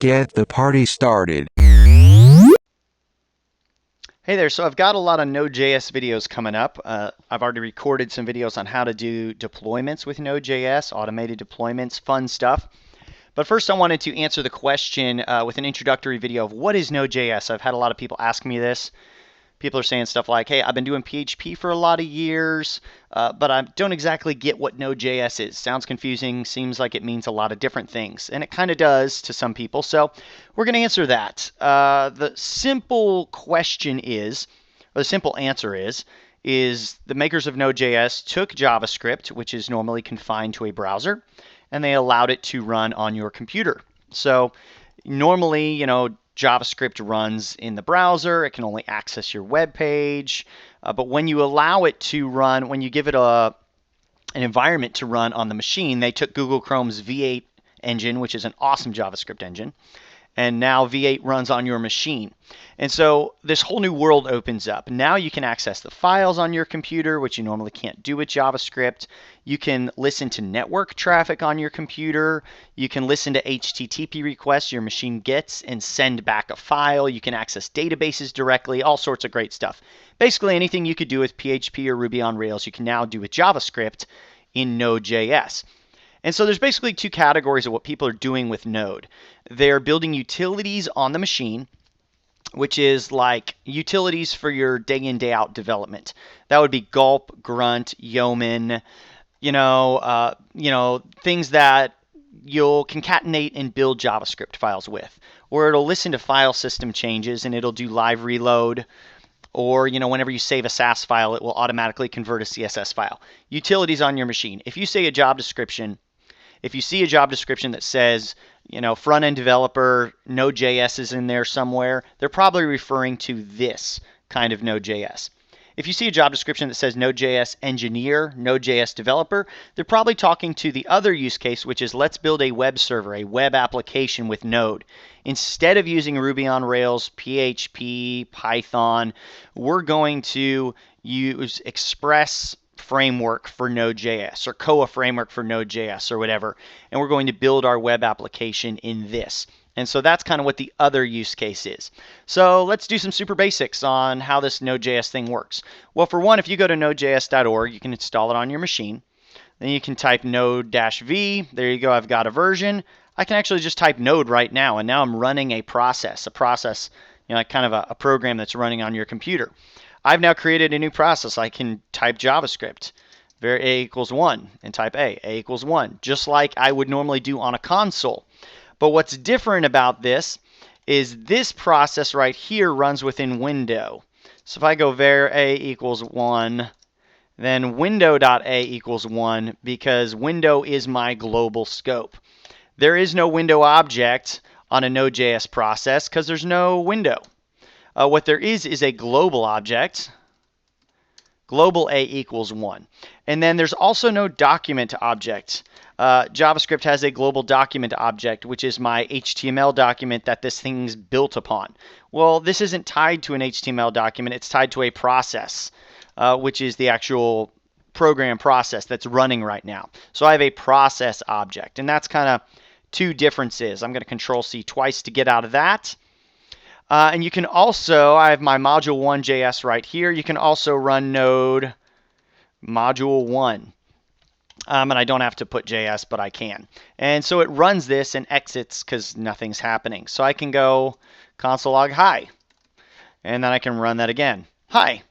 get the party started. Hey there, so I've got a lot of Node.js videos coming up. I've already recorded some videos on how to do deployments with Node.js, automated deployments, fun stuff. But first I wanted to answer the question with an introductory video of what is Node.js. I've had a lot of people ask me this. People are saying stuff like, hey, I've been doing PHP for a lot of years, but I don't exactly get what Node.js is. Sounds confusing, seems like it means a lot of different things, and it kind of does to some people. So we're going to answer that. The simple question is, or the simple answer is the makers of Node.js took JavaScript, which is normally confined to a browser, and they allowed it to run on your computer. So normally, JavaScript runs in the browser. It can only access your web page. But when you allow it to run, when you give it an environment to run on the machine, they took Google Chrome's V8 engine, which is an awesome JavaScript engine, and now V8 runs on your machine. And so this whole new world opens up. Now you can access the files on your computer, which you normally can't do with JavaScript. You can listen to network traffic on your computer. You can listen to HTTP requests your machine gets and send back a file. You can access databases directly, all sorts of great stuff. Basically anything you could do with PHP or Ruby on Rails, you can now do with JavaScript in Node.js. And so there's basically two categories of what people are doing with Node. They're building utilities on the machine, which is like utilities for your day in, day out development. That would be gulp, grunt, yeoman, things that you'll concatenate and build JavaScript files with. Or it'll listen to file system changes and it'll do live reload. Or, whenever you save a SAS file, it will automatically convert a CSS file. Utilities on your machine. If you see a job description that says, front-end developer, Node.js is in there somewhere, they're probably referring to this kind of Node.js. If you see a job description that says Node.js engineer, Node.js developer, they're probably talking to the other use case, which is let's build a web server, a web application with Node. Instead of using Ruby on Rails, PHP, Python, we're going to use Express framework for Node.js or Koa framework for Node.js or whatever, and we're going to build our web application in this. And so that's kind of what the other use case is. So let's do some super basics on how this Node.js thing works. Well, for one, if you go to nodejs.org, you can install it on your machine. Then you can type node-v. There you go, I've got a version. I can actually just type node right now, and now I'm running a process, kind of a program that's running on your computer. I've now created a new process. I can type JavaScript, var a equals 1, and type a equals 1, just like I would normally do on a console. But what's different about this is this process right here runs within window. So if I go var a equals 1, then window.a equals 1, because window is my global scope. There is no window object on a Node.js process because there's no window. What there is a global object, global a equals 1. And then there's also no document object. JavaScript has a global document object, which is my HTML document that this thing's built upon. Well, this isn't tied to an HTML document. It's tied to a process, which is the actual program process that's running right now. So I have a process object, and that's kind of two differences. I'm going to Control-C twice to get out of that. And you can also, I have my module1.js right here. You can also run node module1. And I don't have to put JS, but I can. And so it runs this and exits because nothing's happening. So I can go console log hi. And then I can run that again. Hi.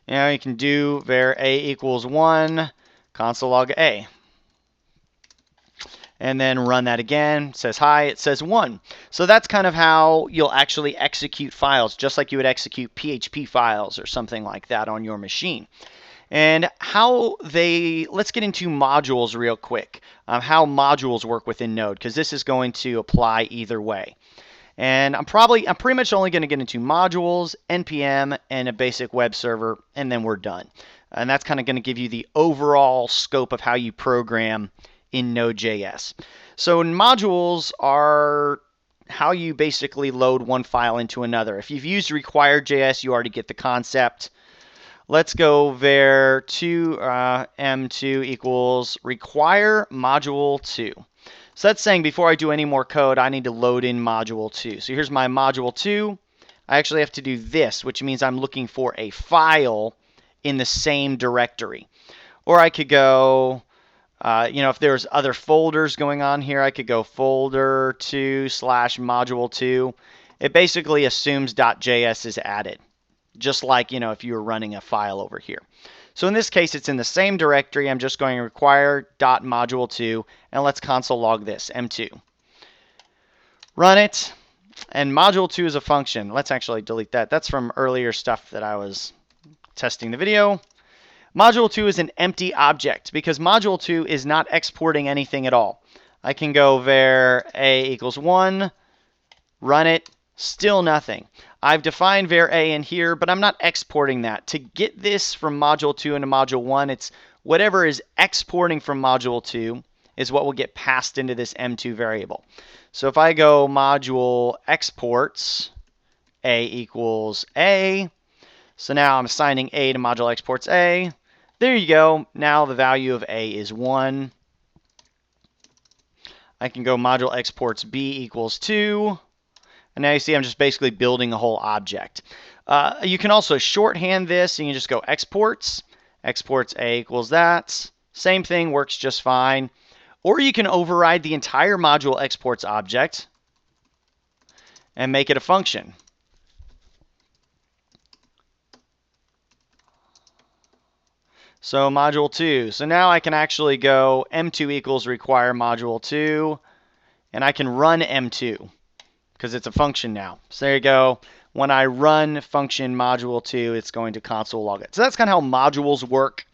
You can do var a equals 1, console log a. And then run that again. It says hi, it says 1. So that's kind of how you'll actually execute files, just like you would execute PHP files or something like that on your machine. And let's get into modules real quick, how modules work within Node, because this is going to apply either way. And I'm pretty much only going to get into modules, NPM, and a basic web server, and then we're done. And that's kind of going to give you the overall scope of how you program in Node.js. So modules are how you basically load one file into another. If you've used required.js, you already get the concept. Let's go var2 m2 equals require module2. So that's saying before I do any more code, I need to load in module 2. So here's my module 2. I actually have to do this, which means I'm looking for a file in the same directory. Or I could go, if there's other folders going on here, I could go folder 2 / module 2. It basically assumes .js is added, just like, if you were running a file over here. So in this case, it's in the same directory. I'm just going to require .module 2, and let's console log this, m2. Run it, and module 2 is a function. Let's actually delete that. That's from earlier stuff that I was testing the video. Module 2 is an empty object because module 2 is not exporting anything at all. I can go var a = 1, run it, still nothing. I've defined var a in here, but I'm not exporting that. To get this from module 2 into module 1, it's whatever is exporting from module 2 is what will get passed into this m2 variable. So if I go module exports a = a, so now I'm assigning a to module exports a. There you go. Now the value of a is 1. I can go module exports b = 2. And now you see I'm just basically building a whole object. You can also shorthand this, and you just go exports a = that. Same thing, works just fine. Or you can override the entire module exports object and make it a function. So module 2. So now I can actually go m2 = require module 2, and I can run m2 because it's a function now. So there you go. When I run function module 2, it's going to console log it. So that's kind of how modules work.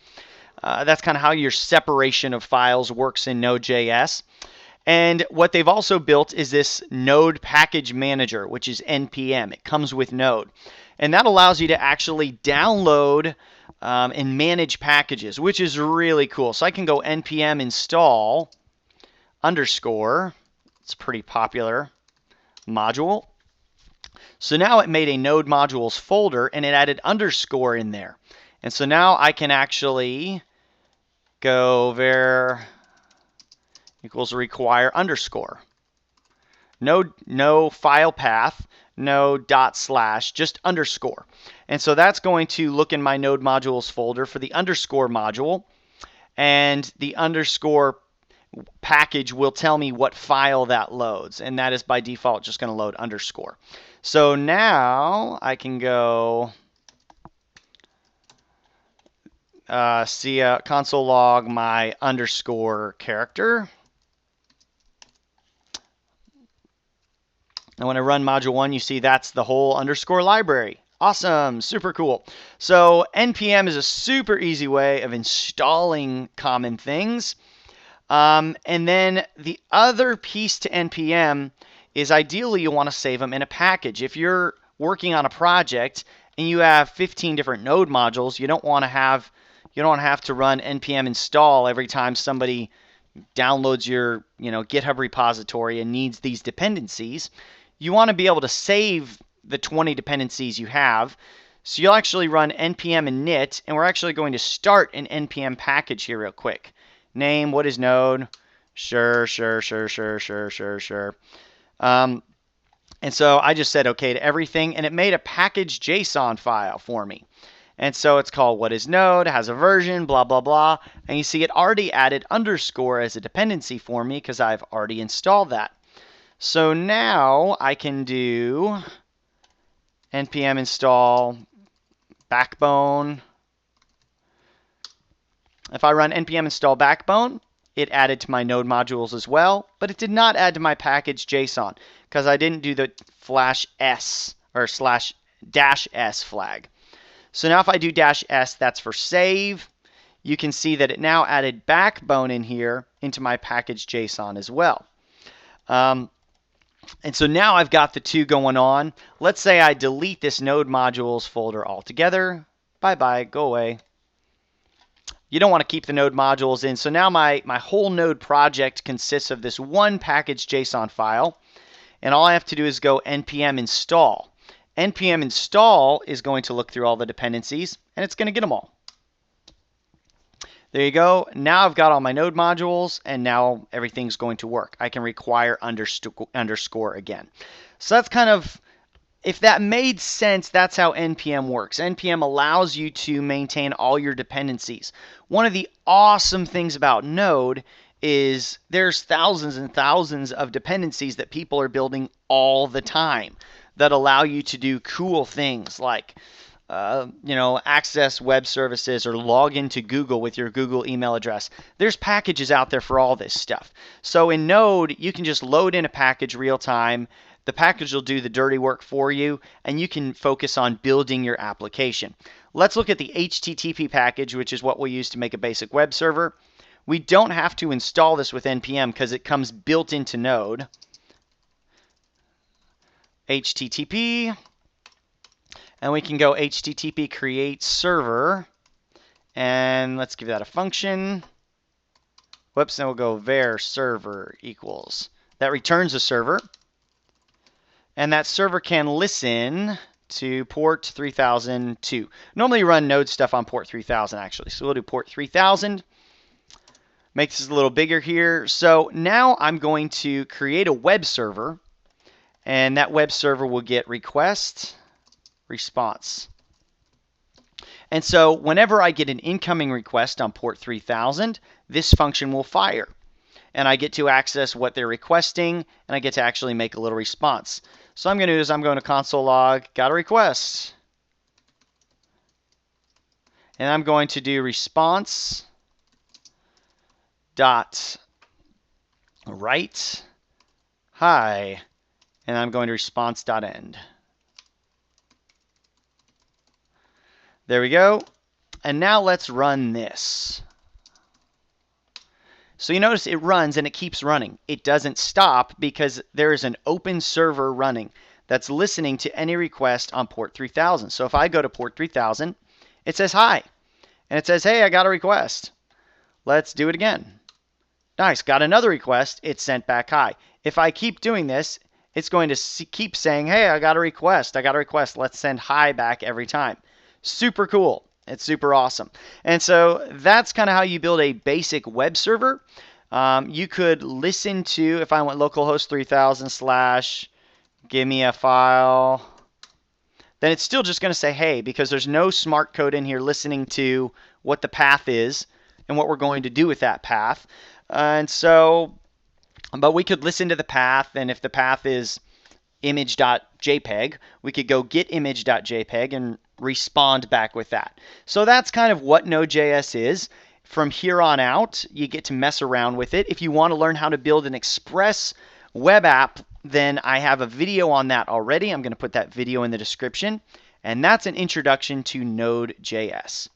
That's kind of how your separation of files works in Node.js. And what they've also built is this Node Package Manager, which is NPM. It comes with Node. And that allows you to actually download and manage packages, which is really cool. So I can go npm install _ it's pretty popular, module. So now it made a Node modules folder, and it added underscore in there. And so now I can actually go var = require underscore. No file path, no // just underscore. And so that's going to look in my Node modules folder for the underscore module, and the underscore package will tell me what file that loads, and that is by default just going to load underscore. So now I can go console log my underscore character. And when I run module 1, you see that's the whole underscore library. Awesome, super cool. So NPM is a super easy way of installing common things. And then the other piece to NPM is ideally you want to save them in a package. If you're working on a project and you have 15 different node modules, you don't have to run npm install every time somebody downloads your GitHub repository and needs these dependencies. You want to be able to save the 20 dependencies you have. So you'll actually run npm init, and we're actually going to start an npm package here real quick. Name, what is node? Sure. And so I just said okay to everything, and it made a package JSON file for me. And so it's called what is node, has a version, blah, blah, blah. And you see it already added underscore as a dependency for me because I've already installed that. So now I can do npm install backbone. If I run npm install backbone, it added to my node modules as well, but it did not add to my package JSON because I didn't do the /s or /-s flag. So now if I do -s, that's for save. You can see that it now added backbone in here into my package JSON as well. And so now I've got the two going on. Let's say I delete this node modules folder altogether. Bye-bye, go away. You don't want to keep the node modules in. So now my whole node project consists of this one package JSON file. And all I have to do is go npm install. npm install is going to look through all the dependencies, and it's going to get them all. There you go. Now I've got all my node modules, and now everything's going to work. I can require underscore again. So that's kind of, if that made sense, that's how NPM works. NPM allows you to maintain all your dependencies. One of the awesome things about Node is there's thousands and thousands of dependencies that people are building all the time that allow you to do cool things like access web services or log into Google with your Google email address. There's packages out there for all this stuff. So in Node, you can just load in a package real time. The package will do the dirty work for you, and you can focus on building your application. Let's look at the HTTP package, which is what we'll use to make a basic web server. We don't have to install this with NPM because it comes built into Node. HTTP. And we can go HTTP create server, and let's give that a function. Whoops, and we'll go var server equals. That returns a server, and that server can listen to port 3002. Normally run Node stuff on port 3000 actually, so we'll do port 3000. Make this a little bigger here. So now I'm going to create a web server, and that web server will get request response. And so whenever I get an incoming request on port 3000, this function will fire. And I get to access what they're requesting, and I get to actually make a little response. So I'm going to do is I'm going to console log, got a request. And I'm going to do response dot write hi, and I'm going to response dot end. There we go. And now let's run this. So you notice it runs and it keeps running. It doesn't stop because there is an open server running that's listening to any request on port 3000. So if I go to port 3000, it says hi. And it says, hey, I got a request. Let's do it again. Nice, got another request. It sent back hi. If I keep doing this, it's going to keep saying, hey, I got a request. I got a request. Let's send hi back every time. Super cool. It's super awesome. And so that's kind of how you build a basic web server. You could listen to, if I went localhost 3000 / give me a file, then it's still just going to say, hey, because there's no smart code in here listening to what the path is and what we're going to do with that path. But we could listen to the path, and if the path is image.jpg, we could go get image.jpg and respond back with that. So that's kind of what Node.js is. From here on out, you get to mess around with it. If you want to learn how to build an Express web app, then I have a video on that already. I'm going to put that video in the description. And that's an introduction to Node.js.